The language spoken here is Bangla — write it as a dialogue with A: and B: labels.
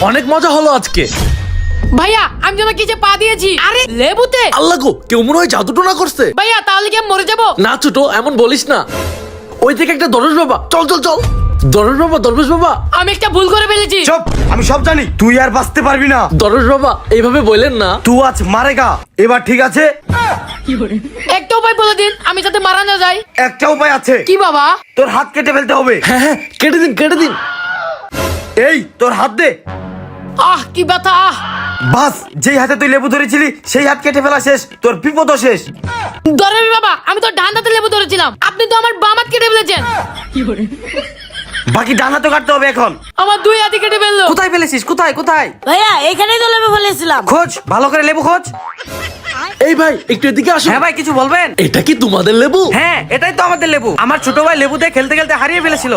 A: অনেক মজা হলো আজকে।
B: ভাইয়া আমি তোমাকে যে পা দিয়েছি আরে লেবুতে।
A: আল্লাহ গো, কেউ মনে হয় জাদুটোনা করছে।
B: ভাইয়া তাহলে কি আমি মরে যাবো?
A: না ছোট, এমন বলিস না। ওই থেকে একটা দরবেশ বাবা, চল চল চল। দরবেশ বাবা।
B: আমি একটা ভুল করে ফেলেছি।
C: চুপ, আমি সব জানি, তুই আর বাঁচতে পারবি না।
A: দরবেশ বাবা এইভাবে বললেন না।
C: তুই আজ মারেগা। এবার ঠিক আছে?
B: একটা উপায় বলে দিন আমি যাতে মারা না যাই।
C: একটা উপায় আছে।
B: কি বাবা?
C: তোর হাত কেটে ফেলতে হবে।
A: হ্যাঁ হ্যাঁ, কেটে দিন কেটে দিন।
C: এই তোর হাত দে।
B: আহ কি ব্যথা আহ।
C: বাস, যেই হাতে তুই লেবু ধরেছিলি সেই হাত কেটে ফেলা শেষ, তোর বিপদও শেষ।
B: দরবেশ বাবা আমি তো ডান হাতে লেবু ধরেছিলাম, আপনি তো আমার বাম হাত কেটে ফেলেছেন।
C: বাকি ডান হাতে কাটতে হবে এখন।
B: আমার দুই হাতে কেটে ফেললো।
C: কোথায় ফেলেছিস? কোথায় কোথায়?
D: ভাইয়া এখানেই তো লেবু ফেলেছিলাম।
C: খোঁজ, ভালো করে লেবু খোঁজ।
A: এই ভাই একটু এদিকে আসো।
C: হ্যাঁ ভাই, কিছু বলবেন?
A: এটা কি তোমাদের লেবু?
C: হ্যাঁ, এটাই তো আমাদের লেবু। আমার ছোট ভাই লেবুতে খেলতে খেলতে হারিয়ে ফেলেছিল।